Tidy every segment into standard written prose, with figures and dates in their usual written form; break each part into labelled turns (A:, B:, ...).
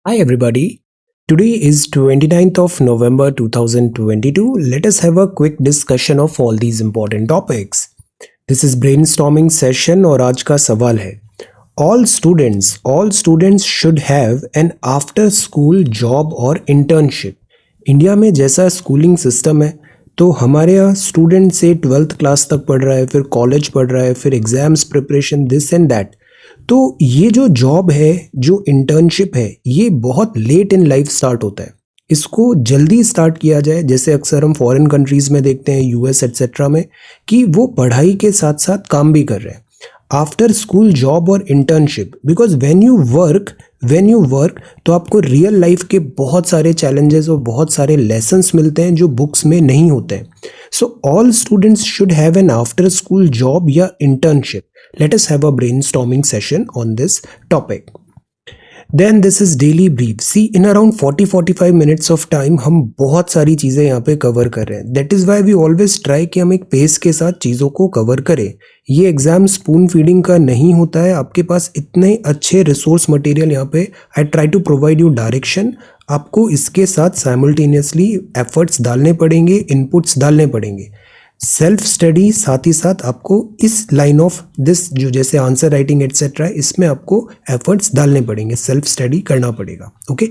A: Hi everybody. Today is 29th of November 2022. Let us have a quick discussion of all these important topics. This is brainstorming session और आज का सवाल है all students should have an after school job or internship. India में जैसा schooling system है तो हमारे यहाँ स्टूडेंट से 12th क्लास तक पढ़ रहा है, फिर कॉलेज पढ़ रहा है, फिर exams preparation this and that. तो ये जो जॉब है, जो इंटर्नशिप है, ये बहुत लेट इन लाइफ स्टार्ट होता है। इसको जल्दी स्टार्ट किया जाए, जैसे अक्सर हम फॉरेन कंट्रीज में देखते हैं, यूएस एटसेट्रा में, कि वो पढ़ाई के साथ साथ काम भी कर रहे हैं। आफ्टर स्कूल जॉब और internship, because when you work तो आपको रियल लाइफ के बहुत सारे चैलेंजेस और बहुत सारे लेसन्स मिलते हैं जो बुक्स में नहीं होते हैं। So all students should have an after school job या internship. Let us have a brainstorming session on this topic. Then this is daily brief. See, in around 40-45 minutes of time हम बहुत सारी चीज़ें यहाँ पे कवर कर रहे हैं. That is why we always try कि हम एक पेस के साथ चीज़ों को कवर करें. ये एग्जाम स्पून फीडिंग का नहीं होता है. आपके पास इतने अच्छे रिसोर्स मटेरियल यहाँ पे I try to provide you direction. आपको इसके साथ साइमल्टेनियसली एफर्ट्स डालने पड़ेंगे, इनपुट्स डालने पड़ेंगे. सेल्फ स्टडी साथ ही साथ आपको इस लाइन ऑफ दिस जो जैसे आंसर राइटिंग एटसेट्रा है, इसमें आपको एफर्ट्स डालने पड़ेंगे, सेल्फ स्टडी करना पड़ेगा. Okay,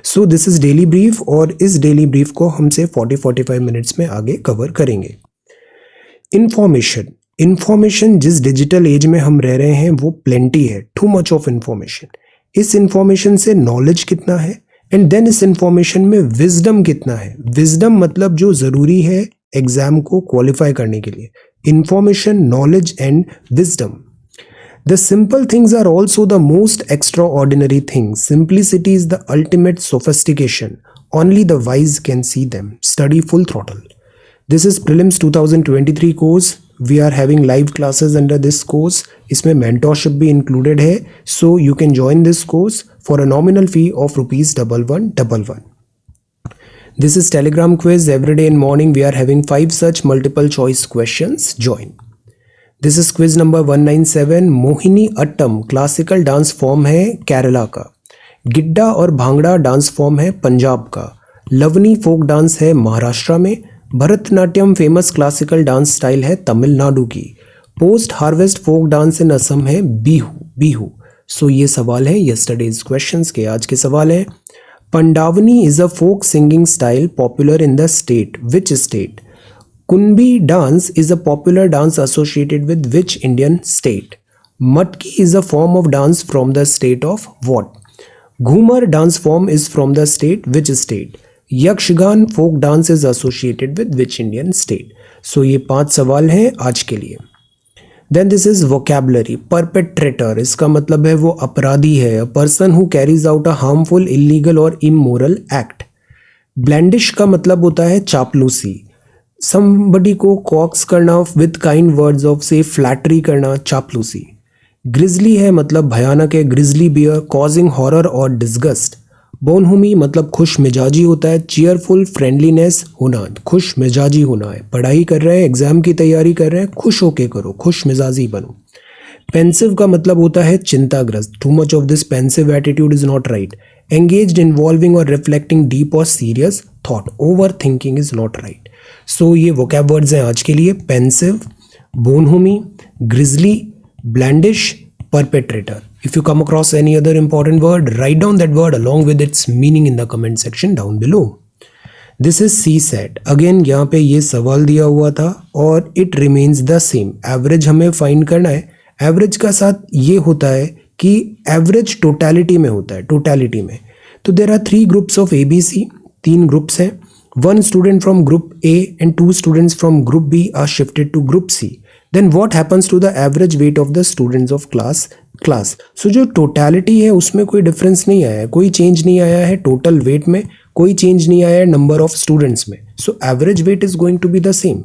A: so this is daily brief और इस डेली ब्रीफ को हमसे 40-45 मिनट्स में आगे कवर करेंगे. इंफॉर्मेशन जिस डिजिटल एज में हम रह रहे हैं वो प्लेंटी है, टू मच ऑफ इंफॉर्मेशन. इस इंफॉर्मेशन से नॉलेज कितना है एंड देन इस इंफॉर्मेशन में विजडम कितना है. विजडम मतलब जो ज़रूरी है एग्जाम को क्वालिफाई करने के लिए. Information, knowledge and wisdom. The simple things are also the most extraordinary things. Simplicity is the ultimate sophistication. Only the wise can see them. Study full throttle. This is prelims 2023 course. We are having live classes under this course. इसमें mentorship भी included है. So you can join this course for a nominal fee of ₹1111. This is Telegram quiz. Every day in morning we are having 5 such multiple choice questions. Join. This is quiz number 197. Mohini attam classical dance form है केरला का. गिड्डा और bhangra dance form है पंजाब का. लवनी folk dance है महाराष्ट्र में. Bharatanatyam famous classical dance style है तमिलनाडु की. Post harvest folk dance in Assam है बिहू. सो ये सवाल है यस्टरडेज क्वेश्चंस के. आज के सवाल है Pandavani is a folk singing style popular in the state. Which state? Kunbi dance is a popular dance associated with which Indian state? Matki is a form of dance from the state of what? Ghumar dance form is from the state which state? Yakshgan folk dance is associated with which Indian state? So ये 5 सवाल हैं आज के लिए. Then this is vocabulary. Perpetrator, इसका मतलब है वो अपराधी है, a person who carries out a harmful, illegal और इमोरल एक्ट. ब्लैंडिश का मतलब होता है चापलूसी. समबडी को कॉक्स करना विद काइंड वर्ड्स ऑफ से फ्लैटरी करना, चापलूसी. ग्रिजली है मतलब भयानक है, ग्रिजली बियर, कॉजिंग हॉरर और डिस्गस्ट. बोनहुमी मतलब खुश मिजाजी होता है. चीयरफुल, फ्रेंडलीनेस होना, खुश मिजाजी होना है. पढ़ाई कर रहे हैं, एग्जाम की तैयारी कर रहे हैं, खुश होके करो, खुश मिजाजी बनो. पेंसिव का मतलब होता है चिंताग्रस्त. Too much of this pensive attitude is not right. Engaged, involving और रिफ्लेक्टिंग डीप और serious thought. Over thinking is not right. So ये वोकैब वर्ड्स हैं आज के लिए. Pensive, bonhomie, grizzly, blandish, perpetrator. If you come across any other important word, write down that word along with its meaning in the comment section down below. This is CSAT. Again यहाँ पे ये सवाल दिया हुआ था और it remains the same. Average हमें find करना है. एवरेज का साथ ये होता है कि एवरेज टोटलिटी में होता है, टोटलिटी में. तो there are 3 groups of ABC. 3 groups हैं. 1 student from group A and 2 students from group B are shifted to group C. Then what happens to the average weight of the students of class? So जो totality है उसमें कोई difference नहीं आया है, कोई change नहीं आया है. टोटल वेट में कोई चेंज नहीं आया है नंबर ऑफ स्टूडेंट्स में. So average weight is going to be the same.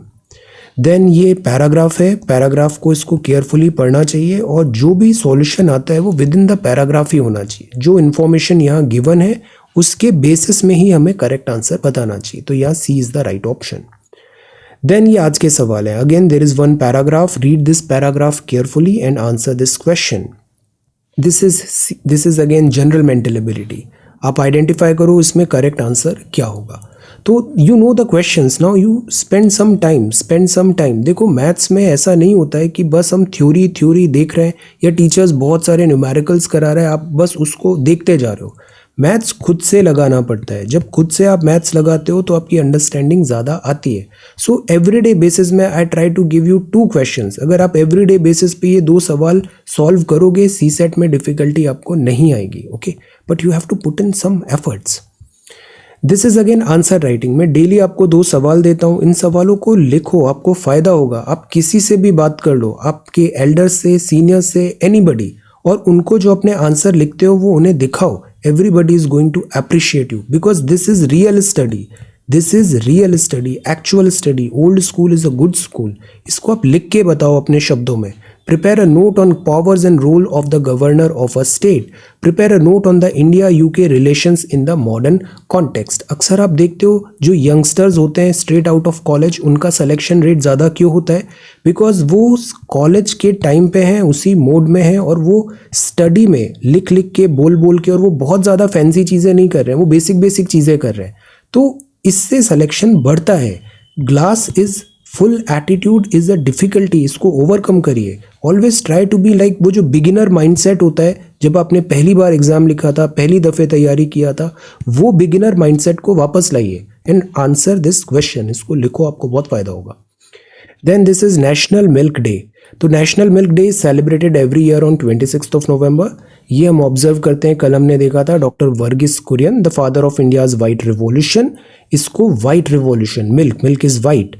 A: Then ये पैराग्राफ है. पैराग्राफ को इसको केयरफुली पढ़ना चाहिए और जो भी सॉल्यूशन आता है वो विद इन द पैराग्राफ ही होना चाहिए. जो इन्फॉर्मेशन यहाँ गिवन है उसके बेसिस में ही हमें करेक्ट आंसर बताना चाहिए. तो यहाँ C is the right option. Then ये आज के सवाल है. Again there is 1 paragraph. Read this paragraph carefully and answer this question. This is again general mental ability. आप आइडेंटिफाई करो इसमें करेक्ट आंसर क्या होगा। तो you know the questions, now you spend some time. देखो मैथ्स में ऐसा नहीं होता है कि बस हम थ्योरी देख रहे हैं या टीचर्स बहुत सारे न्यूमेरिकल्स करा रहे हैं, आप बस उसको देखते जा रहे हो। मैथ्स खुद से लगाना पड़ता है। जब खुद से आप मैथ्स लगाते हो तो आपकी अंडरस्टैंडिंग ज़्यादा आती है। सो एवरीडे बेसिस में I try to give you 2 questions. अगर आप एवरीडे बेसिस पे ये 2 सवाल सॉल्व करोगे, सी सेट में डिफिकल्टी आपको नहीं आएगी। Okay, but you have to put in some efforts. This is again answer writing. मैं डेली आपको 2 सवाल देता हूँ, इन सवालों को लिखो, आपको फ़ायदा होगा। आप किसी से भी बात कर लो, आपके एल्डर्स से, सीनियर्स से, एनीबडी, और उनको जो अपने आंसर लिखते हो वो उन्हें दिखाओ। Everybody is going to appreciate you because this is real study. This is real study, actual study. Old school is a good school. इसको आप लिख के बताओ अपने शब्दों में। Prepare a note on powers and role of the governor of a state. Prepare a note on the India-UK relations in the modern context. अक्सर आप देखते हो जो यंगस्टर्स होते हैं स्ट्रेट आउट ऑफ कॉलेज, उनका सिलेक्शन रेट ज़्यादा क्यों होता है? बिकॉज वो कॉलेज के टाइम पे हैं, उसी मोड में हैं, और वो स्टडी में लिख के, बोल के, और वो बहुत ज़्यादा फैंसी चीज़ें नहीं कर रहे हैं, वो बेसिक चीज़ें कर रहे हैं। तो इससे सिलेक्शन बढ़ता है। Glass is full attitude is a difficulty, इसको ओवरकम करिए। Always try to be like वो जो बिगिनर माइंडसेट होता है, जब आपने पहली बार एग्जाम लिखा था, पहली दफ़े तैयारी किया था, वो बिगिनर माइंडसेट को वापस लाइए एंड आंसर दिस क्वेश्चन। इसको लिखो, आपको बहुत फायदा होगा। Then this is national milk day. तो national milk day is celebrated every year on 26 November. ये हम ऑब्जर्व करते हैं। कल हमने देखा था doctor Varghese Kurien, the father of India's white revolution. इसको white revolution, milk is white.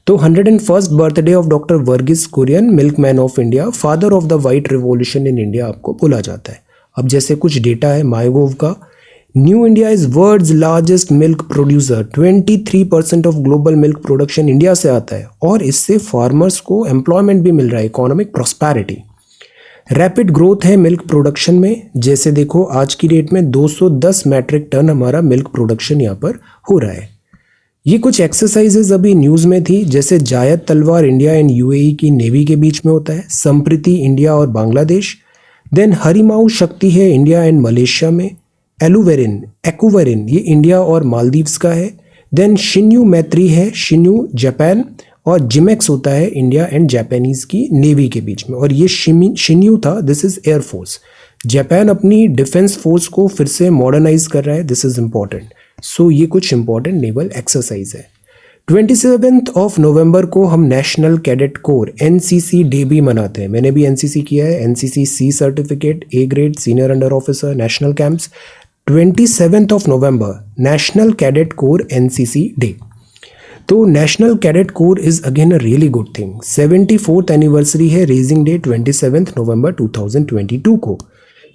A: तो 101st birthday of doctor Varghese Kurien, milkman of India, father of the white revolution in India आपको बोला जाता है। अब जैसे कुछ डेटा है माईगोव का, new India is world's largest milk producer. 23% of global milk production India से आता है, और इससे फार्मर्स को एम्प्लॉयमेंट भी मिल रहा है, इकोनॉमिक प्रॉस्पेरिटी। रैपिड ग्रोथ है मिल्क प्रोडक्शन में। जैसे देखो आज की डेट में 210 मैट्रिक टन हमारा मिल्क प्रोडक्शन यहाँ पर हो रहा है। ये कुछ एक्सरसाइजेज अभी न्यूज़ में थी, जैसे जायद तलवार इंडिया एंड यूएई की नेवी के बीच में होता है, संप्रीति इंडिया और बांग्लादेश। देन हरिमाऊ शक्ति है इंडिया एंड मलेशिया में। एक्वेरिन ये इंडिया और मालदीव्स का है। देन शिन्यू मैत्री है, शिन्यू जापान, और जिमेक्स होता है इंडिया एंड जापानीज़ की नेवी के बीच में। और ये शिन्यू था, दिस इज़ एयरफोर्स। जापान अपनी डिफेंस फोर्स को फिर से मॉडर्नाइज कर रहा है, दिस इज़ इम्पॉर्टेंट। सो ये कुछ इंपॉर्टेंट नेवल एक्सरसाइज है। 27 नवंबर को हम national cadet corps NCC day भी मनाते हैं। मैंने भी एनसीसी किया है, NCC C certificate, A grade, senior under officer, national camps. 27 November national cadet corps NCC day. तो national cadet corps is again a really good thing. 74th anniversary है raising day 27 नवंबर 2022 को।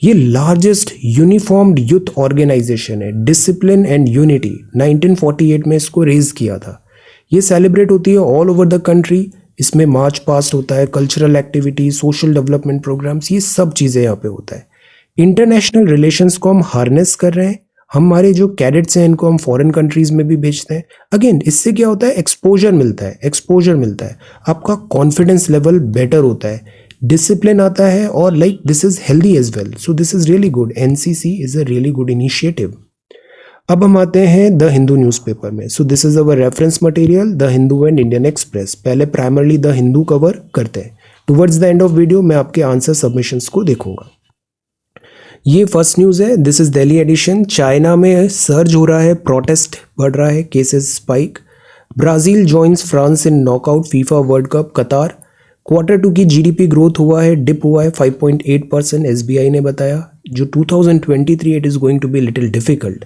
A: ये लार्जेस्ट यूनिफॉर्म्ड यूथ ऑर्गेनाइजेशन है, discipline and unity. 1948 में इसको raise किया था। ये सेलिब्रेट होती है ऑल ओवर द कंट्री। इसमें मार्च पास्ट होता है, cultural activity, social development programmes, ये सब चीज़ें यहाँ पे होता है। इंटरनेशनल रिलेशंस को हम हार्नेस कर रहे हैं। हमारे जो कैडेट्स हैं इनको हम फॉरेन कंट्रीज में भी भेजते हैं। अगेन इससे क्या होता है, एक्सपोजर मिलता है, आपका कॉन्फिडेंस लेवल बेटर होता है, डिसिप्लिन आता है, और like this is healthy as well. So this is really good. NCC is a really good initiative. अब हम आते हैं द हिंदू न्यूज़पेपर में। So this is our reference material, the Hindu and Indian express. पहले प्राइमरली द हिंदू कवर करते हैं। Towards the end of video मैं आपके आंसर सबमिशंस को देखूंगा। ये फर्स्ट न्यूज़ है, this is Delhi edition. China में सर्ज हो रहा है, प्रोटेस्ट बढ़ रहा है, cases spike. Brazil joins France in knockout FIFA world cup. कतार Q2 की जीडीपी ग्रोथ हुआ है, डिप हुआ है 5.8%, एसबीआई ने बताया। जो 2023 it is going to be little difficult.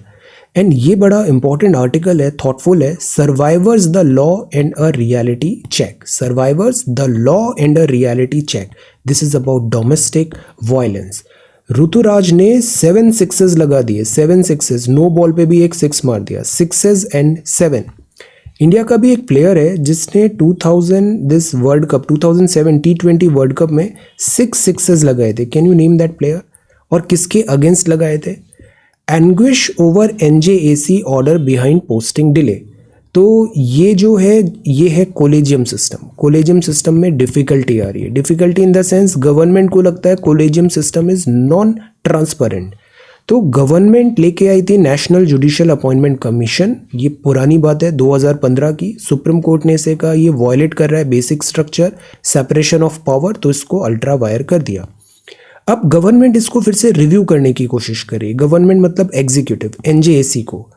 A: And ये बड़ा इंपॉर्टेंट आर्टिकल है, थॉटफुल है। Survivors the law and a reality check. Survivors the law and a reality check. This is about domestic violence. Ruturaj ने 7 sixes लगा दिए, 7 sixes. No ball पे भी एक 6 मार दिया, 6 एंड 7। इंडिया का भी एक प्लेयर है जिसने 2007 T20 वर्ल्ड कप में 6 सिक्सेस लगाए थे। Can you name that player? और किसके अगेंस्ट लगाए थे? Anguish over NJAC order behind posting delay. तो ये जो है, ये है कोलेजियम सिस्टम। कोलेजियम सिस्टम में डिफिकल्टी आ रही है। Difficulty in the sense government को लगता है collegium system is non transparent. तो गवर्नमेंट लेके आई थी नेशनल जुडिशियल अपॉइंटमेंट कमीशन, ये पुरानी बात है 2015 की। सुप्रीम कोर्ट ने इसे कहा ये वॉयलेट कर रहा है basic structure separation of power, तो इसको अल्ट्रा वायर कर दिया। अब गवर्नमेंट इसको फिर से रिव्यू करने की कोशिश करे, गवर्नमेंट मतलब एग्जीक्यूटिव एनजेएसी को।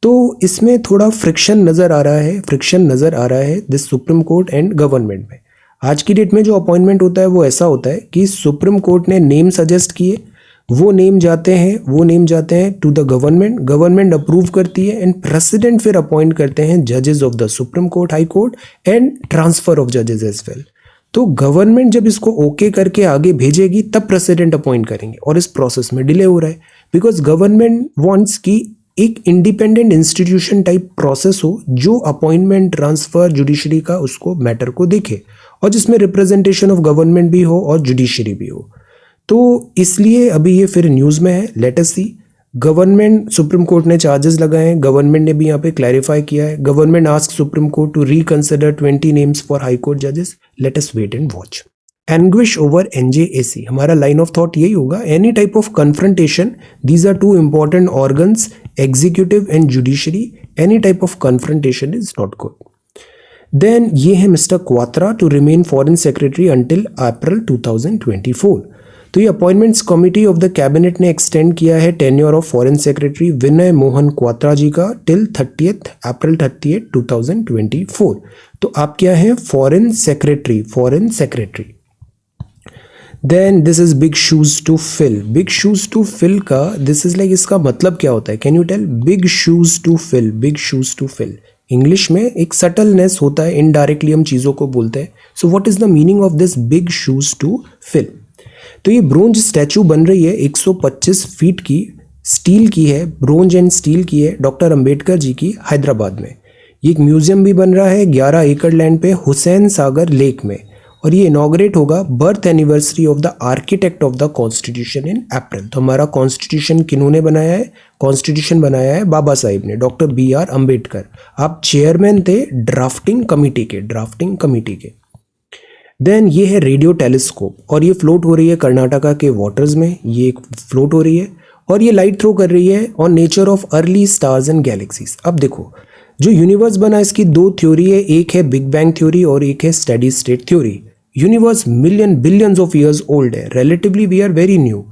A: तो इसमें थोड़ा फ्रिक्शन नज़र आ रहा है this supreme court and government में। आज की डेट में जो अपॉइंटमेंट होता है वो ऐसा होता है कि सुप्रीम कोर्ट ने नेम सजेस्ट किए, वो नेम जाते हैं to the government, government approve करती है एंड प्रेसिडेंट फिर अपॉइंट करते हैं जजेस of the supreme court, high court and transfer of जजेस एज वेल। तो गवर्नमेंट जब इसको ओके करके आगे भेजेगी तब प्रेसिडेंट अपॉइंट करेंगे, और इस प्रोसेस में डिले हो रहा है बिकॉज गवर्नमेंट वांट्स कि एक इंडिपेंडेंट इंस्टीट्यूशन टाइप प्रोसेस हो जो अपॉइंटमेंट ट्रांसफर जुडिशरी का उसको मैटर को देखे, और जिसमें रिप्रेजेंटेशन ऑफ गवर्नमेंट भी हो और जुडिशरी भी हो। तो इसलिए अभी ये फिर न्यूज़ में है। लेट अस सी, गवर्नमेंट, सुप्रीम कोर्ट ने चार्जेस लगाए हैं, गवर्नमेंट ने भी यहाँ पे क्लैरिफाई किया है। Government ask supreme court to reconsider 20 names for high court जजेस। Let us wait and watch. Anguish over NJAC, हमारा लाइन ऑफ थॉट यही होगा। Any type of confrontation, these are two important organs, executive and judiciary, any type of confrontation is not good. Then ये है mister Kwatra to remain foreign secretary until April 2024। तो ये appointments committee of the cabinet ने extend किया है tenure of foreign secretary Vinay Mohan Kwatra ji का till April 30, 2024। तो आप क्या है, foreign secretary. Then this is big shoes to fill का दिस इज लाइक, इसका मतलब क्या होता है, can you tell? Big shoes to fill English में एक सटलनेस होता है, इनडायरेक्टली हम चीज़ों को बोलते हैं। So what is the meaning of this big shoes to fill? तो ये ब्रोंज स्टैचू बन रही है 125 फीट की, स्टील की है, ब्रोंज एंड स्टील की है, डॉक्टर अंबेडकर जी की, हैदराबाद में। ये एक म्यूजियम भी बन रहा है 11 एकड़ लैंड पे हुसैन सागर लेक में, और ये इनॉग्रेट होगा birth anniversary of the architect of the constitution in April. तो हमारा कॉन्स्टिट्यूशन किन्होंने बनाया है? कॉन्स्टिट्यूशन बनाया है बाबा साहिब ने, डॉक्टर BR अम्बेडकर। आप चेयरमैन थे ड्राफ्टिंग कमिटी के। देन ये है रेडियो टेलीस्कोप, और ये फ्लोट हो रही है कर्नाटका के वाटर्स में, ये फ्लोट हो रही है और ये लाइट थ्रो कर रही है on nature of early stars and galaxies. अब देखो, जो यूनिवर्स बना इसकी दो थ्योरी है, एक है बिग बैंग थ्योरी और एक है steady state theory. Universe billions of years old है, relatively we are very new.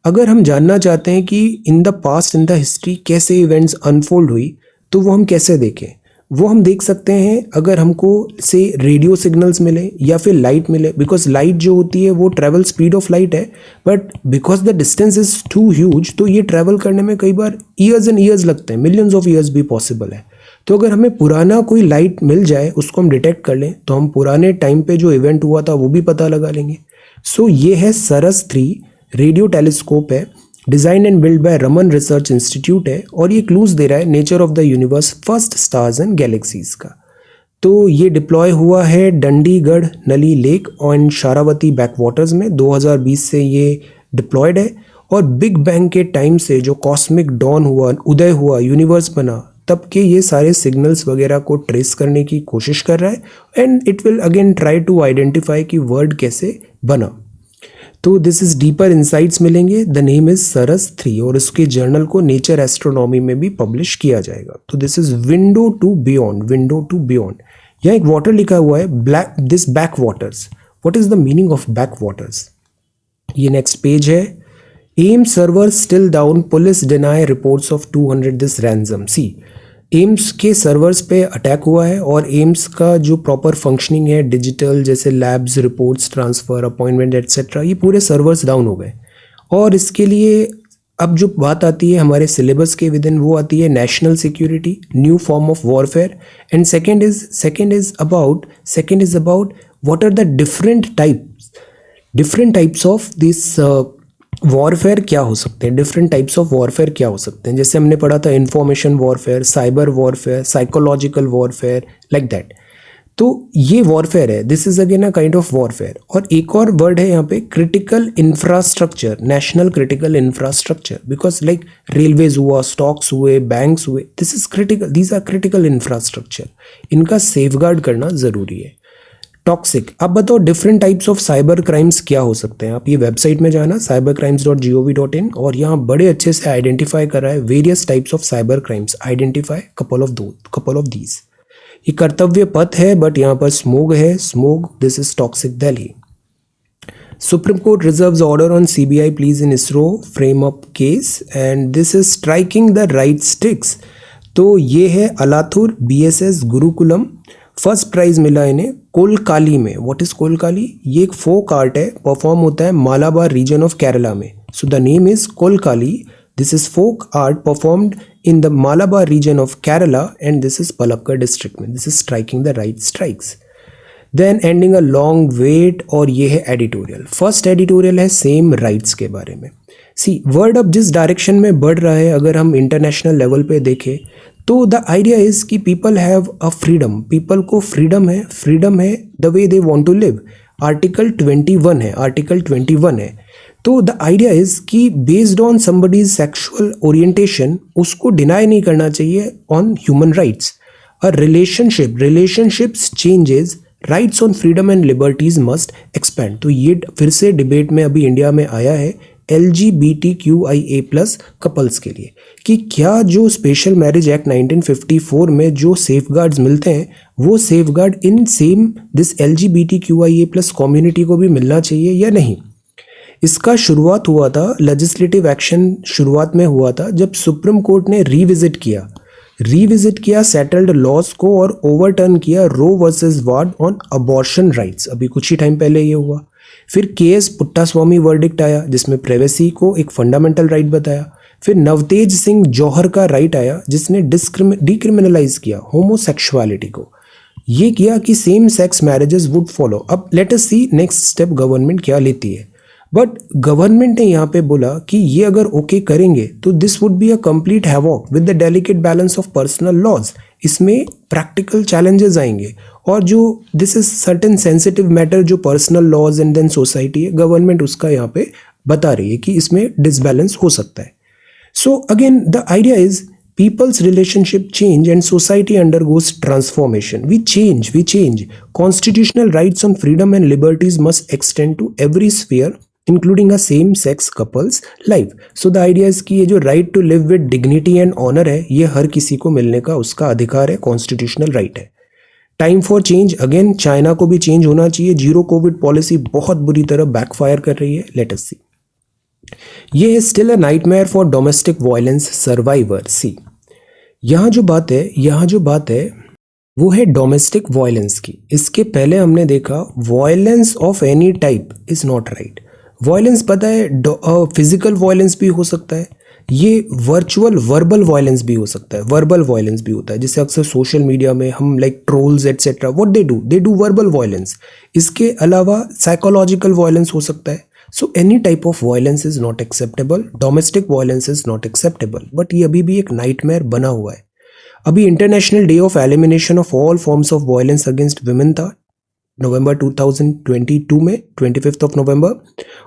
A: अगर हम जानना चाहते हैं कि in the past, in the history कैसे इवेंट्स अनफोल्ड हुई, तो वो हम कैसे देखें? वो हम देख सकते हैं अगर हमको से रेडियो सिग्नल्स मिले या फिर लाइट मिले, बिकॉज लाइट जो होती है वो ट्रैवल स्पीड ऑफ लाइट है, but because the distance is too huge, तो ये ट्रैवल करने में कई बार ईयर्स एंड ईयर्स लगते हैं, मिलियंस ऑफ ईयर्स भी पॉसिबल है। तो अगर हमें पुराना कोई लाइट मिल जाए, उसको हम डिटेक्ट कर लें, तो हम पुराने टाइम पे जो इवेंट हुआ था वो भी पता लगा लेंगे। सो ये है सरस 3 रेडियो टेलीस्कोप है, design and build by Raman research institute है, और ये क्लूज दे रहा है nature of the universe, first stars and galaxies का। तो ये डिप्लॉय हुआ है डंडीगढ़ नली लेक और शारावती बैकवाटर्स में, 2020 से ये डिप्लॉयड है। और बिग बैंग के टाइम से जो कॉस्मिक डॉन हुआ, उदय हुआ, यूनिवर्स बना, तब के ये सारे सिग्नल्स वगैरह को ट्रेस करने की कोशिश कर रहा है, and it will again try to identify कि वर्ल्ड कैसे बना। तो दिस इज डीपर इंसाइट्स मिलेंगे। द नेम इज सरस 3, और इसके जर्नल को नेचर एस्ट्रोनॉमी में भी पब्लिश किया जाएगा। तो this is window to beyond. यहाँ एक वाटर लिखा हुआ है, this backwaters. What is the meaning of backwaters? ये नेक्स्ट पेज है। AIIMS server still down, police deny reports of 200 this ransom. See, AIIMS के सर्वर्स पे अटैक हुआ है, और एम्स का जो प्रॉपर फंक्शनिंग है डिजिटल, जैसे labs, reports transfer, appointment etcetera, ये पूरे सर्वर्स डाउन हो गए। और इसके लिए अब जो बात आती है हमारे सिलेबस के विद इन, वो आती है national security, new form of warfare, and second is about what are the different types of this warfare क्या हो सकते हैं, डिफरेंट टाइप्स ऑफ वॉरफेयर क्या हो सकते हैं। जैसे हमने पढ़ा था information warfare, cyber warfare, psychological warfare, like that. तो ये वॉरफेयर है, this is again a kind of warfare. और एक और वर्ड है यहाँ पे, critical infrastructure, national critical infrastructure, because like railways हुआ, स्टॉक्स हुए, बैंक्स हुए, this is critical, these are critical infrastructure. इनका सेफगार्ड करना जरूरी है। टॉक्सिक। आप बताओ different types of cyber crimes क्या हो सकते हैं। आप ये वेबसाइट में जाना cybercrimes.gov.in और यहाँ बड़े अच्छे से आइडेंटिफाई कर रहा है various types of cyber crimes, identify couple of these. ये कर्तव्य पथ है बट यहाँ पर स्मोग है, smog, this is toxic Delhi. Supreme Court reserves order on CBI pleas in ISRO frame up case and this is striking the right sticks। तो ये है Alathur BSS Gurukulam, first prize मिला इन्हें कोलकाली में। What is Kolkali? ये एक फोक आर्ट है, परफॉर्म होता है मालाबार रीजन ऑफ केरला में। So the name is Kolkali. This is folk art performed in the Malabar region of Kerala and this is Palakkad district में। This is striking the right strikes. Then ending a long wait, और ये है editorial. First editorial है same rights के बारे में। सी world अब जिस डायरेक्शन में बढ़ रहा है, अगर हम इंटरनेशनल लेवल पे देखें तो द आइडिया इज कि people have a freedom, people को फ्रीडम है the way they want to live. Article 21 है। तो द आइडिया इज कि based on somebody's sexual orientation उसको डिनाई नहीं करना चाहिए on human rights. A relationships changes, rights on freedom and liberties must expand. तो ये फिर से डिबेट में अभी इंडिया में आया है LGBTQIA+ कपल्स के लिए कि क्या जो स्पेशल मैरिज एक्ट 1954 में जो सेफगार्ड्स मिलते हैं वो safeguard in same this LGBTQIA+ community को भी मिलना चाहिए या नहीं। इसका शुरुआत हुआ था, लेजिस्लेटिव एक्शन शुरुआत में हुआ था जब सुप्रीम कोर्ट ने रिविजिट किया सेटल्ड लॉज को और ओवरटर्न किया रो versus ward on abortion rights. अभी कुछ ही टाइम पहले ये हुआ। फिर केएस पुट्टास्वामी वर्डिक्ट आया जिसमें प्राइवेसी को एक फंडामेंटल राइट बताया। फिर नवतेज सिंह जौहर का राइट आया जिसने डिक्रिमिनलाइज किया होमोसेक्सुअलिटी को। ये किया कि same sex marriages would follow. अब लेट अस सी नेक्स्ट स्टेप गवर्नमेंट क्या लेती है। बट गवर्नमेंट ने यहाँ पे बोला कि ये अगर ओके करेंगे तो this would be a complete havoc with the delicate balance of personal laws. इसमें प्रैक्टिकल चैलेंजेस आएंगे और जो this is certain sensitive matter जो personal laws and then society है, गवर्नमेंट उसका यहाँ पे बता रही है कि इसमें डिसबैलेंस हो सकता है। So again the idea is people's relationship change and society undergoes transformation. We change. Constitutional rights on freedom and liberties must extend to every sphere including a same sex couple's life. So the idea is कि ये जो right to live with dignity and honor है ये हर किसी को मिलने का उसका अधिकार है, constitutional right है। Time for change, again China को भी चेंज होना चाहिए। जीरो कोविड पॉलिसी बहुत बुरी तरह बैकफायर कर रही है। Let us see. ये है still a nightmare for domestic violence survivor. See यहाँ जो बात है वो है डोमेस्टिक वायलेंस की। इसके पहले हमने देखा violence of any type is not right. Violence पता है फिजिकल वायलेंस भी हो सकता है, ये वर्चुअल वर्बल वायलेंस भी हो सकता है। वर्बल वायलेंस भी होता है जिससे अक्सर सोशल मीडिया में हम like trolls etcetera what they do verbal violence. इसके अलावा साइकोलॉजिकल वायलेंस हो सकता है। So any type of violence is not acceptable. Domestic violence is not acceptable. But ये अभी भी एक nightmare बना हुआ है। अभी international day of elimination of all forms of violence against women था नवंबर 2022 में 25 नवंबर।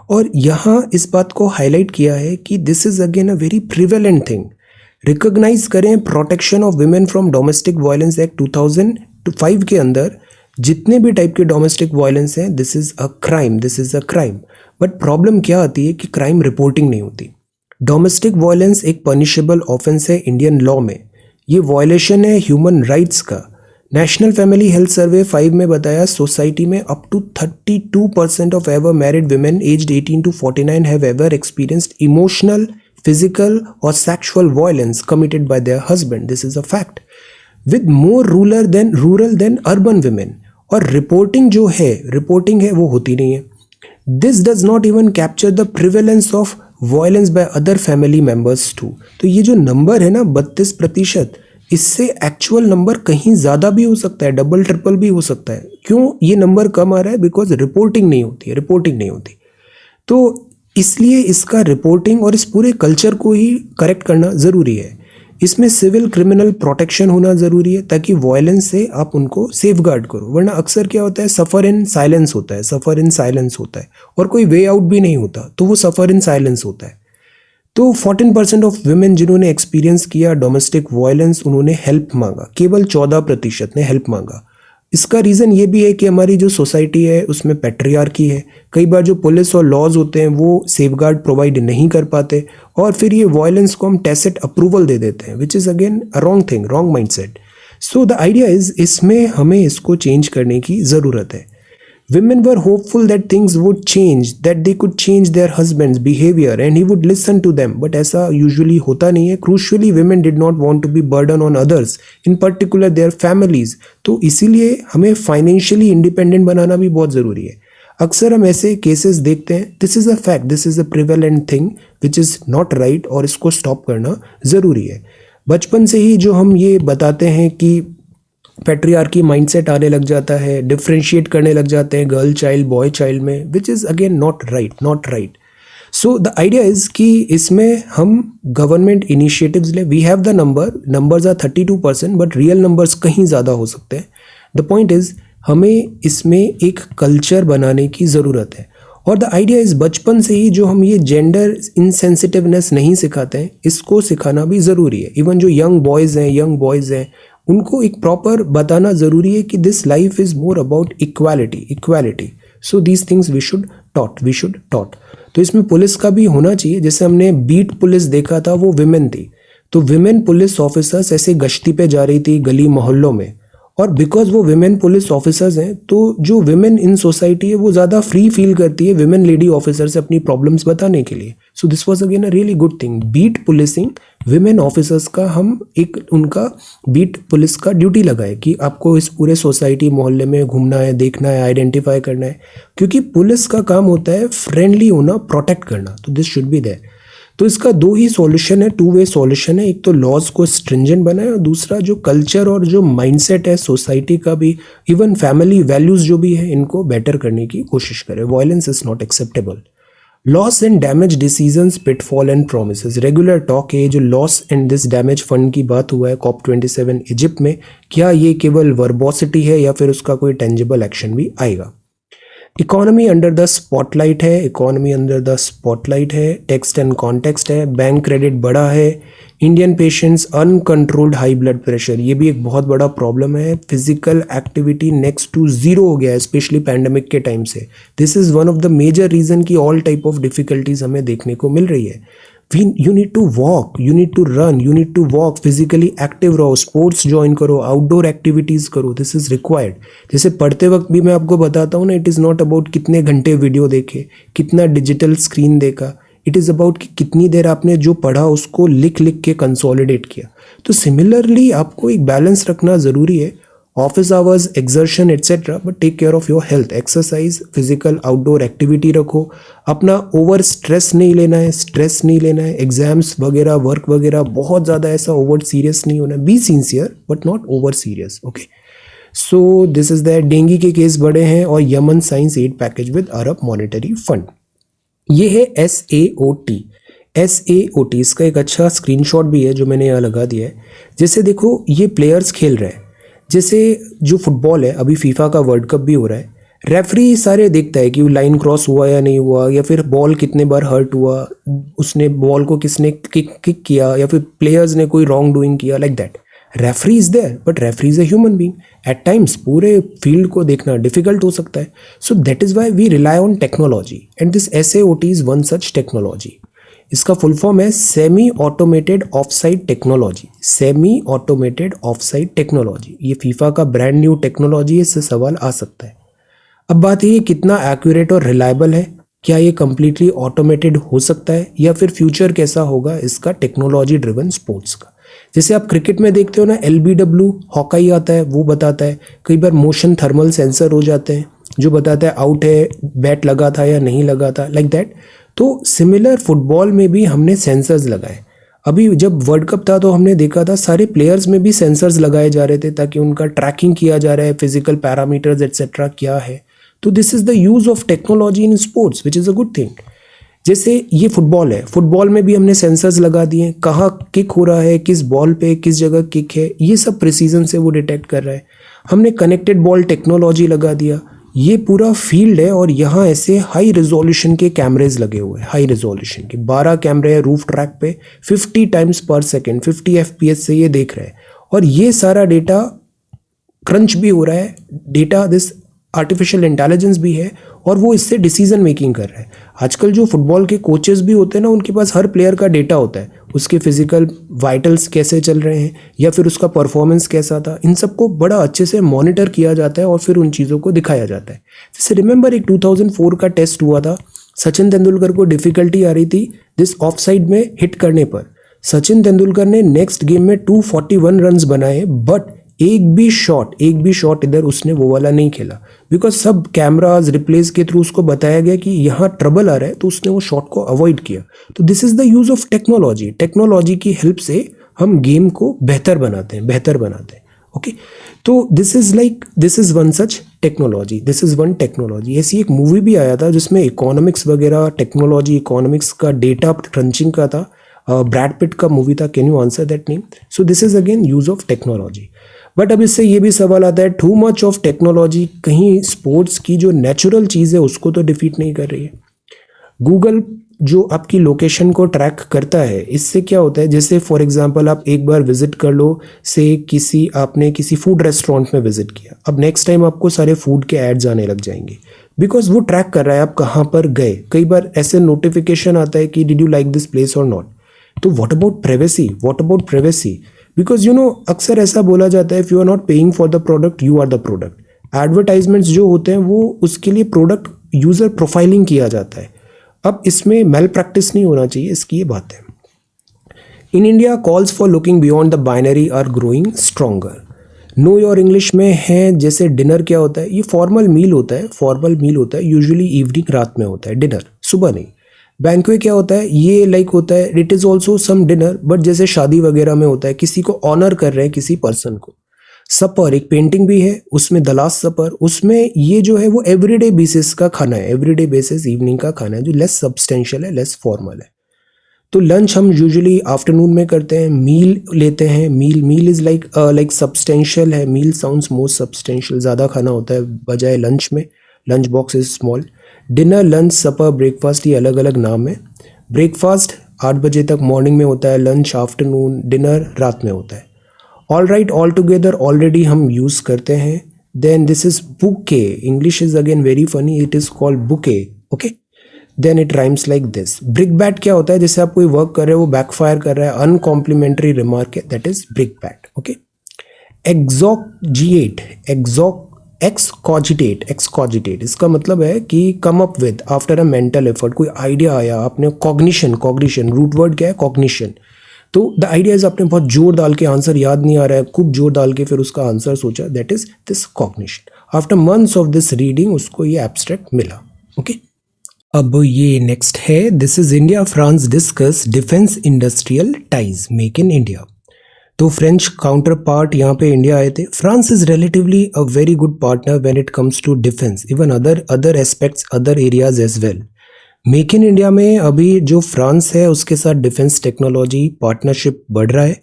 A: और यहाँ इस बात को हाईलाइट किया है कि this is again a very prevalent thing. Recognise करें protection of women from domestic violence act 2005 के अंदर जितने भी टाइप के डोमेस्टिक वायलेंस हैं this is a crime. But problem क्या आती है कि क्राइम रिपोर्टिंग नहीं होती। डोमेस्टिक वायलेंस एक पनिशेबल ऑफेंस है इंडियन लॉ में। ये वायलेशन है ह्यूमन राइट्स का। नेशनल फैमिली हेल्थ सर्वे 5 में बताया सोसाइटी में up to 32% of ever married women aged 18 to 49 have ever experienced emotional, physical और sexual violence committed by their husband. This is a fact. With more rural than urban women. और reporting है वो होती नहीं है। This does not even capture the prevalence of violence by other family members too. तो ये जो number है ना 32%, इससे एक्चुअल नंबर कहीं ज़्यादा भी हो सकता है, डबल ट्रिपल भी हो सकता है। क्यों ये नंबर कम आ रहा है? बिकॉज रिपोर्टिंग नहीं होती। तो इसलिए इसका रिपोर्टिंग और इस पूरे कल्चर को ही करेक्ट करना ज़रूरी है। इसमें सिविल क्रिमिनल प्रोटेक्शन होना ज़रूरी है ताकि वायलेंस से आप उनको सेफगार्ड करो। वरना अक्सर क्या होता है सफ़र इन साइलेंस होता है और कोई वे आउट भी नहीं होता, तो वो सफ़र इन साइलेंस होता है। तो 14% ऑफ विमेन जिन्होंने एक्सपीरियंस किया डोमेस्टिक वायलेंस उन्होंने हेल्प मांगा, केवल 14% ने हेल्प मांगा। इसका रीज़न ये भी है कि हमारी जो सोसाइटी है उसमें पैट्रियार्की है। कई बार जो पुलिस और लॉज होते हैं वो सेफगार्ड प्रोवाइड नहीं कर पाते और फिर ये वायलेंस को हम टैसिट अप्रूवल दे देते हैं, विच is again a wrong thing, wrong mindset. So the idea is इसमें हमें इसको चेंज करने की ज़रूरत है। Women were hopeful that things would change, that they could change their husband's behavior and he would listen to them. But ऐसा usually होता नहीं है. Crucially, women did not want to be burden on others, in particular their families. तो इसीलिए हमें financially independent बनाना भी बहुत ज़रूरी है. अक्सर हम ऐसे केसेस देखते हैं. This is a fact, this is a prevalent thing which is not right और इसको stop करना ज़रूरी है. बचपन से ही जो हम ये बताते हैं कि पैट्रियार्की माइंडसेट आने लग जाता है, डिफ्रेंशिएट करने लग जाते हैं गर्ल चाइल्ड बॉय चाइल्ड में, which is again not right. So the idea is कि इसमें हम गवर्नमेंट इनिशिएटिव्स ले. We have the numbers are 32% but real numbers कहीं ज़्यादा हो सकते हैं. द पॉइंट इज़ हमें इसमें एक कल्चर बनाने की ज़रूरत है. और द आइडिया इज़ बचपन से ही जो हम ये जेंडर इनसेंसिटिवनेस नहीं सिखाते हैं, इसको सिखाना भी ज़रूरी है. इवन जो यंग बॉयज़ हैं उनको एक प्रॉपर बताना ज़रूरी है कि this life is more about equality. So these things we should taught. तो इसमें पुलिस का भी होना चाहिए. जैसे हमने बीट पुलिस देखा था, वो विमेन थी, तो विमेन पुलिस ऑफिसर्स ऐसे गश्ती पे जा रही थी गली मोहल्लों में, और बिकॉज वो विमेन पुलिस ऑफिसर्स हैं तो जो विमेन इन सोसाइटी है वो ज़्यादा फ्री फील करती है विमेन लेडी ऑफिसर से अपनी प्रॉब्लम्स बताने के लिए. So this was again a really good thing. Beat policing women officers का हम एक उनका बीट पुलिस का ड्यूटी लगाए कि आपको इस पूरे सोसाइटी मोहल्ले में घूमना है, देखना है, आइडेंटिफाई करना है, क्योंकि पुलिस का काम होता है फ्रेंडली होना, प्रोटेक्ट करना. तो दिस शुड बी देयर. तो इसका दो ही सॉल्यूशन है, टू वे सॉल्यूशन है. एक तो लॉज को स्ट्रिंजेंट बनाए और दूसरा जो कल्चर और जो माइंडसेट है सोसाइटी का भी, इवन फैमिली वैल्यूज जो भी है, इनको बेटर करने की कोशिश करें. Violence is not acceptable. Loss and damage decisions, pitfall and promises. Regular talk है जो loss and this damage fund की बात हुआ है COP27 इजिप्ट में. क्या ये केवल वर्बोसिटी है या फिर उसका कोई टेंजिबल एक्शन भी आएगा? इकोनॉमी अंडर द स्पॉटलाइट है. टेक्स्ट एंड कॉन्टेक्स्ट है. बैंक क्रेडिट बढ़ा है. Indian patients uncontrolled high blood pressure, ये भी एक बहुत बड़ा प्रॉब्लम है. Physical activity next to zero हो गया है, स्पेशली पैंडेमिक के टाइम से. This is one of the major reason कि ऑल टाइप ऑफ डिफिकल्टीज हमें देखने को मिल रही है. You need to walk, you need to run, you need to walk, physically active रहो, स्पोर्ट्स ज्वाइन करो, आउटडोर एक्टिविटीज़ करो. This is required. जैसे पढ़ते वक्त भी मैं आपको बताता हूँ ना, इट इज़ नॉट अबाउट कितने घंटे वीडियो देखे, कितना डिजिटल स्क्रीन देखा. इट इज़ अबाउट कि कितनी देर आपने जो पढ़ा उसको लिख के कंसोलिडेट किया. तो सिमिलरली आपको एक बैलेंस रखना ज़रूरी है. Office hours, exertion etcetera, but take care of your health. Exercise, physical outdoor activity रखो. अपना ओवर स्ट्रेस नहीं लेना है. एग्जाम्स वगैरह, वर्क वगैरह बहुत ज़्यादा ऐसा ओवर सीरियस नहीं होना. Be sincere but not over serious. Okay, so this is that. Dengue के केस बढ़े हैं और Yemen signs aid package with Arab monetary fund. ये है SAOT. इसका एक अच्छा स्क्रीनशॉट भी है जो मैंने यहाँ लगा दिया है. जैसे देखो ये प्लेयर्स खेल रहे हैं. जैसे जो फुटबॉल है, अभी फीफा का वर्ल्ड कप भी हो रहा है. रेफरी सारे देखता है कि वो लाइन क्रॉस हुआ या नहीं हुआ, या फिर बॉल कितने बार हर्ट हुआ, उसने बॉल को किसने किक किया, या फिर प्लेयर्स ने कोई रॉन्ग डूइंग किया, like that. Referee is there but referee is a human being. At times पूरे फील्ड को देखना डिफिकल्ट हो सकता है. So that is why we rely on technology and this SAOT is one such technology. इसका full form है semi automated offside technology. ये FIFA का ब्रांड न्यू टेक्नोलॉजी है, इससे सवाल आ सकता है. अब बात ये कितना एक्यूरेट और रिलायबल है. क्या ये कम्प्लीटली ऑटोमेटेड हो सकता है, या फिर फ्यूचर कैसा होगा इसका टेक्नोलॉजी ड्रिवन स्पोर्ट्स का. जैसे आप क्रिकेट में देखते हो ना, LBW हॉकाई आता है, वो बताता है. कई बार मोशन थर्मल सेंसर हो जाते हैं जो बताता है आउट है, बैट लगा था या नहीं लगा था, लाइक दैट. तो सिमिलर फुटबॉल में भी हमने सेंसर्स लगाए. अभी जब वर्ल्ड कप था तो हमने देखा था सारे प्लेयर्स में भी सेंसर्स लगाए जा रहे थे ताकि उनका ट्रैकिंग किया जा रहा है, फिजिकल पैरामीटर्स एट्सेट्रा क्या है. तो this is the use of technology in sports which is a good thing. जैसे ये फुटबॉल है, फुटबॉल में भी हमने सेंसर्स लगा दिए, कहाँ किक हो रहा है, किस बॉल पे किस जगह किक है, ये सब प्रिसीजन से वो डिटेक्ट कर रहा है. हमने कनेक्टेड बॉल टेक्नोलॉजी लगा दिया. ये पूरा फील्ड है और यहाँ ऐसे हाई रेजोल्यूशन के कैमरेज लगे हुए हैं. हाई रेजोल्यूशन के 12 कैमरे हैं रूफ ट्रैक पे, 50 टाइम्स पर सेकेंड 50 FPS से ये देख रहे हैं. और ये सारा डेटा क्रंच भी हो रहा है डेटा, दिस आर्टिफिशियल इंटेलिजेंस भी है, और वो इससे डिसीजन मेकिंग कर रहा है। आजकल जो फुटबॉल के कोचेस भी होते हैं ना, उनके पास हर प्लेयर का डेटा होता है, उसके फिजिकल वाइटल्स कैसे चल रहे हैं या फिर उसका परफॉर्मेंस कैसा था, इन सबको बड़ा अच्छे से मॉनिटर किया जाता है और फिर उन चीज़ों को दिखाया जाता है। जैसे रिमेंबर एक 2004 का टेस्ट हुआ था, सचिन तेंदुलकर को डिफिकल्टी आ रही थी दिस ऑफ साइड में हिट करने पर। सचिन तेंदुलकर ने नेक्स्ट गेम में 241 रन्स बनाए, बट एक भी शॉट इधर उसने वो वाला नहीं खेला, बिकॉज सब कैमराज रिप्लेस के थ्रू उसको बताया गया कि यहाँ ट्रबल आ रहा है, तो उसने वो शॉट को अवॉइड किया। तो this is the use of technology. Technology की हेल्प से हम गेम को बेहतर बनाते हैं। ओके, तो this is one such technology, this is one technology. ऐसी एक मूवी भी आया था जिसमें इकोनॉमिक्स वगैरह, टेक्नोलॉजी इकोनॉमिक्स का डेटा क्रंचिंग का था, ब्रैड पिट का मूवी था। Can you answer that name? So this is again use of technology. But अब इससे ये भी सवाल आता है, टू मच ऑफ टेक्नोलॉजी कहीं स्पोर्ट्स की जो नेचुरल चीज़ है उसको तो डिफीट नहीं कर रही है। गूगल जो आपकी लोकेशन को ट्रैक करता है, इससे क्या होता है, जैसे फॉर एग्जांपल आप एक बार विजिट कर लो, से आपने किसी फूड रेस्टोरेंट में विजिट किया, अब नेक्स्ट टाइम आपको सारे फूड के एड्स आने लग जाएंगे, बिकॉज वो ट्रैक कर रहा है आप कहाँ पर गए। कई बार ऐसे नोटिफिकेशन आता है कि did you like this place और नॉट। तो व्हाट अबाउट प्राइवेसी? बिकॉज अक्सर ऐसा बोला जाता है, if you are not paying for the product you are the product. Advertisements जो होते हैं वो उसके लिए प्रोडक्ट यूजर प्रोफाइलिंग किया जाता है। अब इसमें मेल प्रैक्टिस नहीं होना चाहिए, इसकी ये बात है। In India calls for looking beyond the binary are growing stronger. Know your English में है, जैसे डिनर क्या होता है, ये फॉर्मल मील होता है, यूजुअली इवनिंग रात में होता है डिनर, सुबह नहीं। बैंक्वे क्या होता है, ये लाइक होता है, it is also some dinner, but जैसे शादी वगैरह में होता है, किसी को ऑनर कर रहे हैं किसी पर्सन को। सपर एक पेंटिंग भी है, उसमें द लास्ट सपर, उसमें ये जो है वो एवरीडे बेसिस का खाना है, एवरीडे बेसिस इवनिंग का खाना है, जो लेस सब्सटेंशियल है, लेस फॉर्मल है। तो लंच हम यूजुअली आफ्टरनून में करते हैं, मील लेते हैं, मील इज लाइक सब्सटेंशियल है, मील साउंड्स मोस्ट सब्सटेंशियल, ज़्यादा खाना होता है बजाय लंच में, lunch box is small. Dinner, lunch, supper, breakfast, ये अलग अलग नाम है। ब्रेकफास्ट 8 बजे तक मॉर्निंग में होता है, लंच आफ्टरनून, डिनर रात में होता है। All right, all together already हम यूज़ करते हैं। Then this is bouquet, English is again very funny, it is called bouquet. Okay, then it rhymes like this. Brick bat क्या होता है, जैसे आप कोई वर्क कर रहे हो वो बैकफायर कर रहा है, अनकॉम्प्लीमेंट्री रिमार्क है, that is brickbat. Okay, excogitate इसका मतलब है कि come up with after a mental effort, कोई आइडिया आया आपने, कॉग्निशन, रूट वर्ड क्या है, कॉग्निशन। तो द आइडिया इज आपने बहुत जोर डाल के, आंसर याद नहीं आ रहा है, खूब जोर डाल के फिर उसका आंसर सोचा, that is this cognition. After months of this reading उसको ये एब्स्ट्रैक्ट मिला। ओके, अब ये नेक्स्ट है, this is India France discuss defence industrial ties, make in India. तो फ्रेंच काउंटर पार्ट यहाँ पे इंडिया आए थे। France is relatively a very good partner when it comes to defence, even other aspects, other areas as well. Make in India में अभी जो France है उसके साथ डिफेंस टेक्नोलॉजी पार्टनरशिप बढ़ रहा है।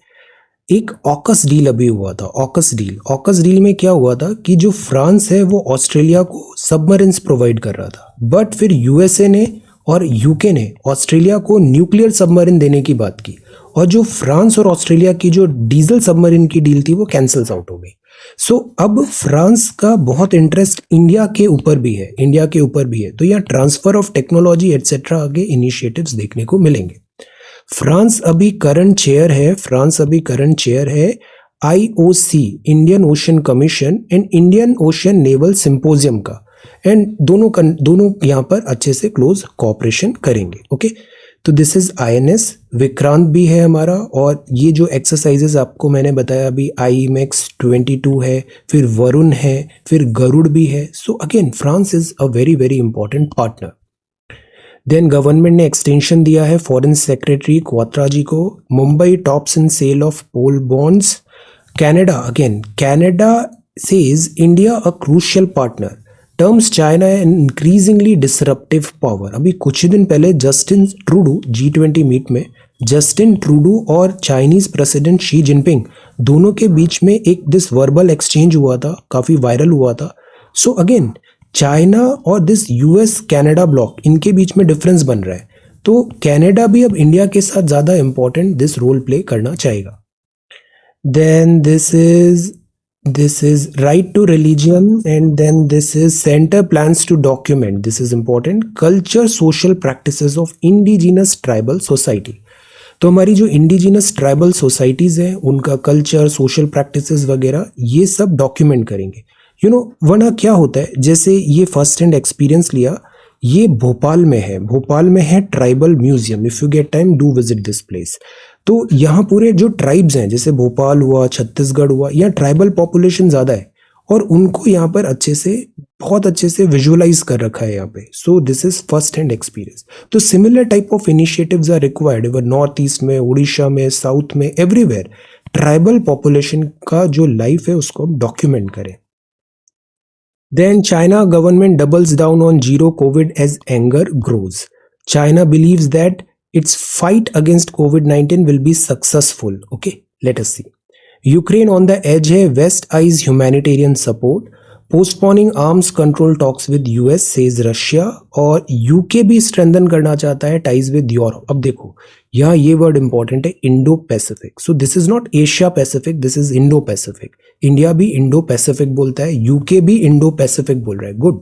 A: एक ऑकस डील अभी हुआ था, ऑकस डील में क्या हुआ था कि जो फ्रांस है वो ऑस्ट्रेलिया को सबमरीन्स प्रोवाइड कर रहा था, बट फिर यूएसए ने और यूके ने ऑस्ट्रेलिया को न्यूक्लियर सबमरीन देने की बात की, और जो फ्रांस और ऑस्ट्रेलिया की जो डीजल सबमरीन की डील थी वो कैंसिल्स आउट हो गई। सो अब फ्रांस का बहुत इंटरेस्ट इंडिया के ऊपर भी है, तो यहाँ ट्रांसफर ऑफ टेक्नोलॉजी एटसेट्रा आगे इनिशिएटिव्स देखने को मिलेंगे। फ्रांस अभी करंट चेयर है IOC, Indian ocean commission and Indian ocean naval symposium का, एंड दोनों यहाँ पर अच्छे से क्लोज कोऑपरेशन करेंगे। ओके, तो दिस इज INS, विक्रांत भी है हमारा, और ये जो एक्सरसाइजेस आपको मैंने बताया अभी, IMEX 22 है, फिर वरुण है, फिर गरुड़ भी है। So again France is a very very important partner. Then government ने एक्सटेंशन दिया है फॉरेन सेक्रेटरी क्वात्रा जी को। Mumbai tops in sale of poll bonds. Canada says India a crucial partner, terms China and increasingly disruptive power. अभी कुछ ही दिन पहले Justin Trudeau G20 meet में जस्टिन ट्रूडो और चाइनीज प्रेसिडेंट शी जिनपिंग दोनों के बीच में एक दिस वर्बल एक्सचेंज हुआ था, काफी वायरल हुआ था। सो अगेन चाइना और दिस US कनाडा ब्लॉक, इनके बीच में डिफरेंस बन रहा है, तो कनाडा भी अब इंडिया के साथ ज्यादा इंपॉर्टेंट दिस रोल प्ले करना चाहेगा। Then this is This is right to religion, and then this is center plans to document. This is important. Culture, social practices of indigenous tribal society. तो हमारी जो indigenous tribal societies हैं उनका culture, social practices वगैरह ये सब document करेंगे। वरना क्या होता है, जैसे ये फर्स्ट हैंड एक्सपीरियंस लिया, ये भोपाल में है tribal museum. If you get time do visit this place. तो यहाँ पूरे जो ट्राइब्स हैं, जैसे भोपाल हुआ, छत्तीसगढ़ हुआ, यहाँ ट्राइबल पॉपुलेशन ज़्यादा है और उनको यहाँ पर बहुत अच्छे से विजुअलाइज कर रखा है यहाँ पे। So this is first hand experience. तो similar type of initiatives are required even north east में, उड़ीसा में, साउथ में, एवरीवेयर। ट्राइबल पॉपुलेशन का जो लाइफ है उसको हम डॉक्यूमेंट करें। Then China government doubles down on zero COVID as anger grows. China believes that its fight against COVID-19 will be successful. Okay, let us see. Ukraine on the edge है, West eyes humanitarian support. Postponing arms control talks with US says Russia, और UK भी strengthen करना चाहता है ties with Europe. अब देखो यहाँ ये वर्ड इंपॉर्टेंट है, indo pacific. So this is not Asia Pacific, this is indo pacific. India भी इंडो पैसिफिक बोलता है, यूके भी इंडो पैसिफिक बोल रहा है। गुड।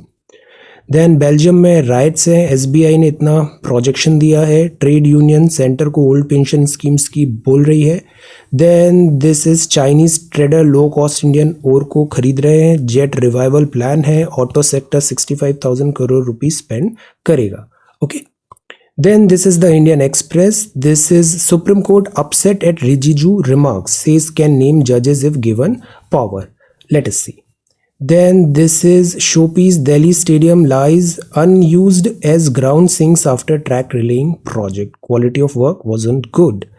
A: देन बेल्जियम में राइट्स हैं, एसबीआई ने इतना प्रोजेक्शन दिया है, ट्रेड यूनियन सेंटर को ओल्ड पेंशन स्कीम्स की बोल रही है। Then this is Chinese trader low cost Indian ore को खरीद रहे हैं, जेट रिवाइवल प्लान है, auto sector 65,000 crore rupees spend करेगा। Okay. Then this is the Indian Express. This is Supreme Court upset at Rijiju remarks, says can name judges if given power. Let us see. Then this is Showpiece Delhi Stadium lies unused as ground sinks after track relaying project. Quality of work wasn't good.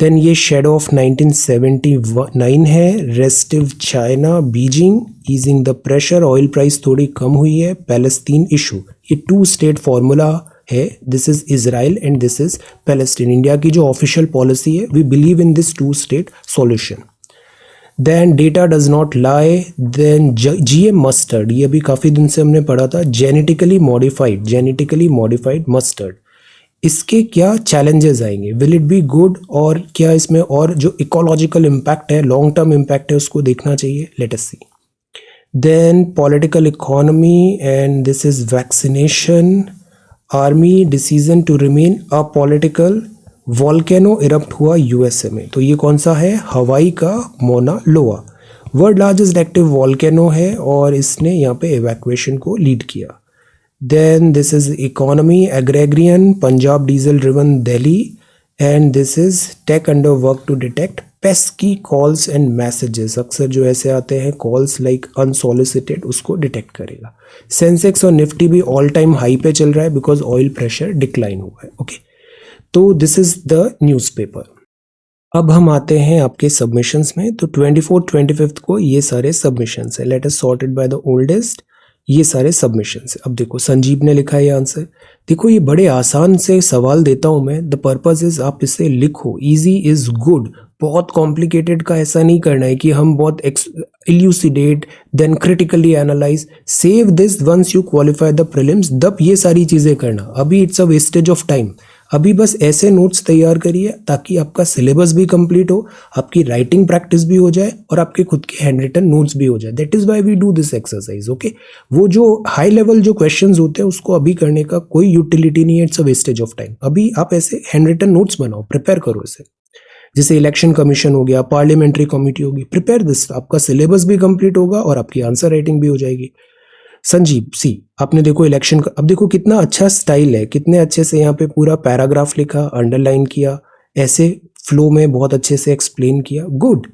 A: Then ये Shadow of 1979 है, Restive China Beijing easing the pressure, oil price थोड़ी कम हुई है, Palestine issue. ये two state formula है, this is Israel and this is Palestine. India की जो official policy है, we believe in this two state solution. Then data does not lie. Then GM mustard, ये भी काफ़ी दिन से हमने पढ़ा था, जेनेटिकली मॉडिफाइड मस्टर्ड। इसके क्या चैलेंजेस आएंगे, विल इट बी गुड, और क्या इसमें और जो इकोलॉजिकल इम्पैक्ट है, लॉन्ग टर्म इम्पैक्ट है, उसको देखना चाहिए। Let us see. Then political economy and this is vaccination. Army decision to remain apolitical, volcano erupt हुआ यूएसए में। तो ये कौन सा है, हवाई का मोना लोआ, वर्ल्ड लार्जेस्ट एक्टिव वॉल्केनो है और इसने यहाँ पे एवैक्यूएशन को लीड किया। Then this is economy, agrarian, Punjab diesel driven Delhi, and this is tech under work to detect pesky calls and messages. अक्सर जो ऐसे आते हैं कॉल्स लाइक अनसॉलिसिटेड, उसको डिटेक्ट करेगा। सेंसेक्स और निफ्टी भी ऑल टाइम हाई पे चल रहा है बिकॉज ऑयल प्रेशर डिक्लाइन हुआ है। ओके, तो दिस इज द न्यूज़पेपर। अब हम आते हैं आपके सबमिशंस में। तो 24-25 को ये सारे सबमिशंस है। Let us sorted by the oldest. ये सारे सबमिशंस है। अब देखो संजीव ने लिखा है ये आंसर। देखो ये बड़े आसान से सवाल देता हूं मैं, द पर्पज इज आप इसे लिखो, इजी इज गुड। बहुत कॉम्प्लिकेटेड का ऐसा नहीं करना है कि हम बहुत elucidate then critically analyse. Save this once you qualify the prelims, तब ये सारी चीजें करना। अभी it's a wastage of time. अभी बस ऐसे नोट्स तैयार करिए ताकि आपका सिलेबस भी कंप्लीट हो, आपकी राइटिंग प्रैक्टिस भी हो जाए और आपके खुद के हैंड रिटन नोट्स भी हो जाए। That is why we do this exercise. Okay, वो जो हाई लेवल जो क्वेश्चंस होते हैं उसको अभी करने का कोई यूटिलिटी नहीं है, it's a wastage of time. अभी आप ऐसे हैंड रिटन नोट्स बनाओ, प्रिपेयर करो इसे। जैसे इलेक्शन कमीशन हो गया, पार्लियामेंट्री कमेटी होगी, प्रिपेयर दिस। आपका सिलेबस भी कंप्लीट होगा और आपकी आंसर राइटिंग भी हो जाएगी। संजीव सी, आपने देखो इलेक्शन का, अब देखो कितना अच्छा स्टाइल है, कितने अच्छे से यहाँ पे पूरा पैराग्राफ लिखा, अंडरलाइन किया, ऐसे फ्लो में बहुत अच्छे से एक्सप्लेन किया। Good,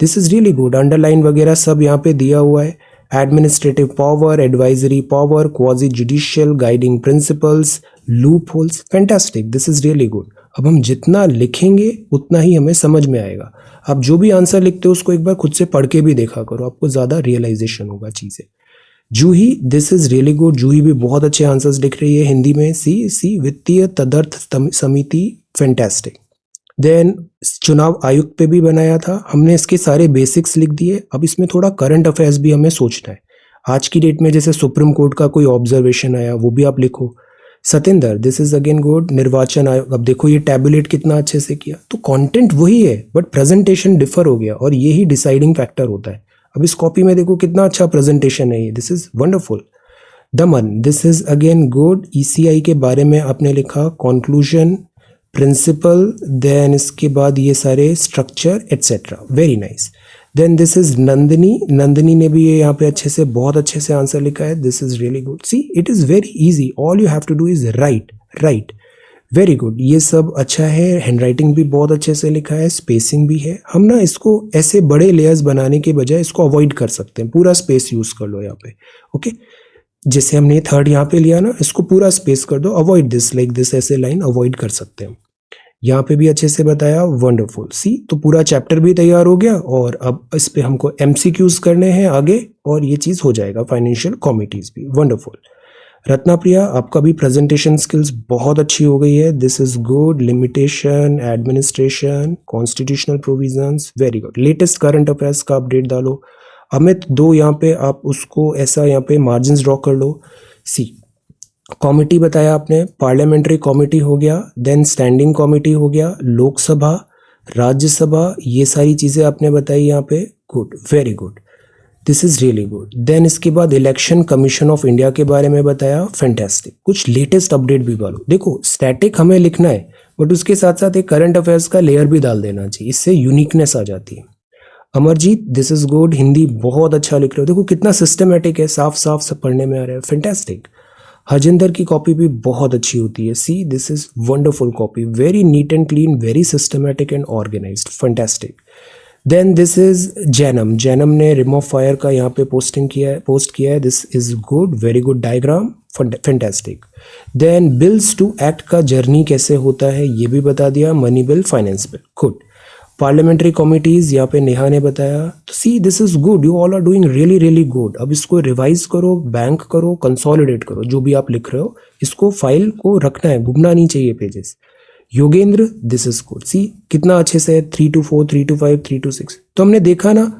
A: this is really good. Underline वगैरह सब यहाँ पे दिया हुआ है। Administrative power, advisory power, quasi judicial, guiding principles, loop holes, fantastic, this is really good. अब हम जितना लिखेंगे उतना ही हमें समझ में आएगा। आप जो भी आंसर लिखते हो उसको एक बार खुद से पढ़ के भी देखा करो, आपको ज़्यादा रियलाइजेशन होगा चीज़ें। जूही, दिस इज रियली गुड। जूही भी बहुत अच्छे आंसर्स लिख रही है हिंदी में। सी वित्तीय तदर्थ समिति, फैंटास्टिक। देन चुनाव आयुक्त पे भी बनाया था हमने, इसके सारे बेसिक्स लिख दिए। अब इसमें थोड़ा करंट अफेयर्स भी हमें सोचना है। आज की डेट में जैसे सुप्रीम कोर्ट का कोई ऑब्जर्वेशन आया वो भी आप लिखो। Satendra, this is again good. निर्वाचन आयोग, अब देखो ये टैबुलेट कितना अच्छे से किया। तो कंटेंट वही है बट प्रेजेंटेशन डिफर हो गया और यही डिसाइडिंग फैक्टर होता है। अब इस कॉपी में देखो कितना अच्छा प्रेजेंटेशन है ये, this is wonderful. Daman, this is again good. ECI के बारे में आपने लिखा, कंक्लूजन, प्रिंसिपल, देन इसके बाद ये सारे structure et cetera, very nice. Then this is Nandini, Nandini ने भी ये यहाँ पे अच्छे से, बहुत अच्छे से आंसर लिखा है, this is really good. See it is very easy, all you have to do is write, write, very good. ये सब अच्छा है, हैंडराइटिंग भी बहुत अच्छे से लिखा है, स्पेसिंग भी है। हम ना इसको ऐसे बड़े लेयर्स बनाने के बजाय इसको अवॉइड कर सकते हैं, पूरा स्पेस यूज कर लो यहाँ पे, ओके। जैसे हमने थर्ड यहाँ पे लिया ना, इसको पूरा स्पेस कर दो, अवॉइड दिस, लाइक दिस, ऐसे लाइन अवॉइड कर सकते हैं। यहाँ पे भी अच्छे से बताया, वंडरफुल। सी तो पूरा चैप्टर भी तैयार हो गया और अब इस पे हमको एमसीक्यूज करने हैं आगे, और ये चीज हो जाएगा, फाइनेंशियल कमिटीज भी, वंडरफुल। रत्ना प्रिया, आपका भी प्रेजेंटेशन स्किल्स बहुत अच्छी हो गई है, this is good. Limitation, administration, constitutional provisions, very good. Latest current affairs का अपडेट डालो। अमित, दो यहाँ पे आप उसको ऐसा यहाँ पे मार्जिन ड्रॉ कर लो। सी कॉमिटी बताया आपने, पार्लियामेंट्री कॉमिटी हो गया, देन स्टैंडिंग कॉमिटी हो गया, लोकसभा, राज्यसभा, ये सारी चीजें आपने बताई यहाँ पे, good, very good, this is really good. Then इसके बाद इलेक्शन कमीशन ऑफ इंडिया के बारे में बताया, फैंटास्टिक। कुछ लेटेस्ट अपडेट भी डालो। देखो स्टैटिक हमें लिखना है, बट उसके साथ साथ एक करंट अफेयर्स का लेयर भी डाल देना चाहिए, इससे यूनिकनेस आ जाती है। Amarjeet, this is good. Hindi बहुत अच्छा लिख रहे हो, देखो कितना सिस्टमेटिक है, साफ साफ सब पढ़ने में आ रहा है, फैंटास्टिक। हजिंदर की कॉपी भी बहुत अच्छी होती है, see this is wonderful copy, very neat and clean, very systematic and organised, fantastic. Then this is Jainam, Jainam ने रिम ऑफ फायर का यहाँ पे पोस्ट किया है, this is good, very good diagram, fantastic. Then bills to act का journey कैसे होता है ये भी बता दिया, money bill, finance bill, good. Parliamentary committees यहाँ पे नेहा ने बताया, तो see this is good, you all are doing really really good. अब इसको रिवाइज करो, बैंक करो, कंसोलिडेट करो, जो भी आप लिख रहे हो इसको फाइल को रखना है, घूमना नहीं चाहिए pages. Yogendra, this is good, see कितना अच्छे से 3 to 4, 3 to 5, 3 to 6। तो हमने देखा ना,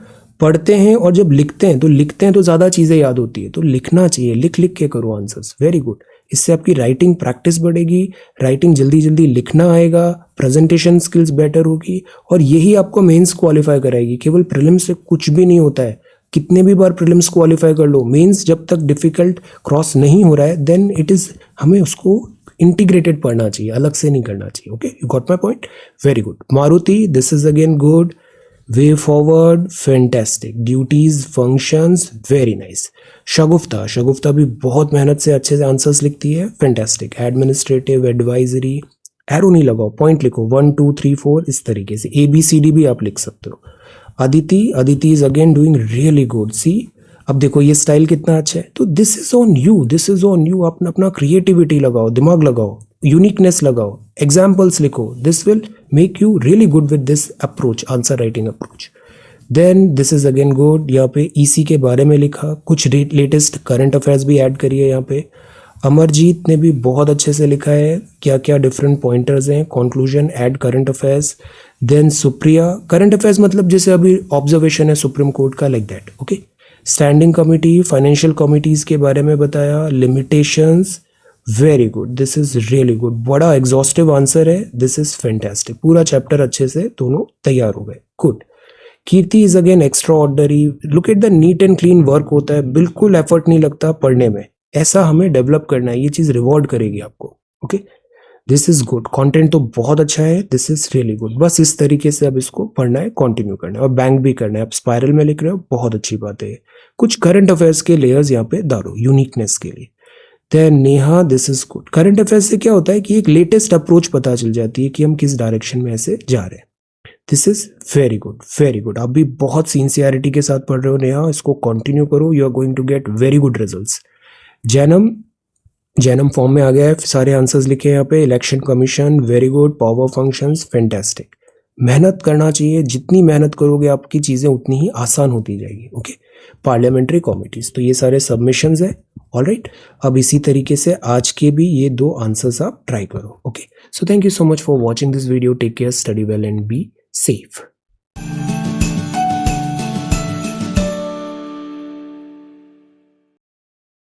A: पढ़ते हैं और जब लिखते हैं तो ज़्यादा चीज़ें याद होती है, तो लिखना चाहिए, लिख लिख के करो आंसर्स, वेरी गुड। इससे आपकी राइटिंग प्रैक्टिस बढ़ेगी, राइटिंग जल्दी जल्दी लिखना आएगा, प्रेजेंटेशन स्किल्स बेटर होगी, और यही आपको मेंस क्वालिफाई कराएगी। केवल प्रीलिम्स से कुछ भी नहीं होता है, कितने भी बार प्रीलिम्स क्वालिफाई कर लो, मेंस जब तक डिफिकल्ट क्रॉस नहीं हो रहा है, देन इट इज़, हमें उसको इंटीग्रेटेड पढ़ना चाहिए, अलग से नहीं करना चाहिए, okay, you got my point, very good. Maruti, this is again good. Way forward, fantastic. Duties, functions, very nice. Shagufta, Shagufta भी बहुत मेहनत से अच्छे से आंसर्स लिखती है, फैंटास्टिक। एडमिनिस्ट्रेटिव, एडवाइजरी, एरो नहीं लगाओ, पॉइंट लिखो, 1 2 3 4, इस तरीके से ABCD भी आप लिख सकते हो। Aditi, Aditi is again doing really good, see अब देखो ये स्टाइल कितना अच्छा है, तो this is on you, this is on you. आप अपना क्रिएटिविटी लगाओ, दिमाग लगाओ, यूनिकनेस लगाओ, एग्जाम्पल्स लिखो, this will make you really good with this approach, answer writing approach. Then this is again good, यहाँ पे EC के बारे में लिखा, कुछ लेटेस्ट करंट अफेयर्स भी ऐड करिए यहाँ पे। अमरजीत ने भी बहुत अच्छे से लिखा है, क्या क्या डिफरेंट पॉइंटर्स हैं, conclusion, add current affairs. Then Supriya, current affairs मतलब जैसे अभी ऑब्जर्वेशन है सुप्रीम कोर्ट का, like that, okay. Standing committee, financial committees के बारे में बताया, limitations, very good, this is really good, बड़ा एग्जॉस्टिव आंसर है, दिस इज फैंटास्टिक। पूरा चैप्टर अच्छे से दोनों तैयार हो गए, good. Kirti is again extraordinary, look at the neat and clean work होता है, बिल्कुल एफर्ट नहीं लगता पढ़ने में, ऐसा हमें डेवलप करना है, ये चीज रिवॉर्ड करेगी आपको, okay. This is good, content तो बहुत अच्छा है, दिस इज रियली गुड। बस इस तरीके से अब इसको पढ़ना है, कंटिन्यू करना है, और बैंक भी करना है। आप स्पाइरल में लिख रहे हो, बहुत अच्छी बात है। कुछ करंट अफेयर्स के लेयर्स यहाँ पे डालो यूनिकनेस के लिए। Then Neha, this is good. Current affairs से क्या होता है कि एक लेटेस्ट अप्रोच पता चल जाती है कि हम किस डायरेक्शन में ऐसे जा रहे हैं। This is very good, very good. आप भी बहुत सिंसियरिटी के साथ पढ़ रहे हो नेहा, इसको कंटिन्यू करो, you are going to get very good results. Jainam, Jainam form में आ गया है, सारे आंसर्स लिखे हैं यहाँ पे। Election commission, very good. Power functions, fantastic. मेहनत करना चाहिए, जितनी मेहनत करोगे आपकी चीज़ें उतनी ही आसान होती जाएगी, ओके। पार्लियामेंट्री कमिटीज, तो ये सारे सबमिशंस है, ऑलराइट। अब इसी तरीके से आज के भी ये 2 आंसर्स आप ट्राई करो, okay. So thank you so much for watching this video, take care, study well and be safe.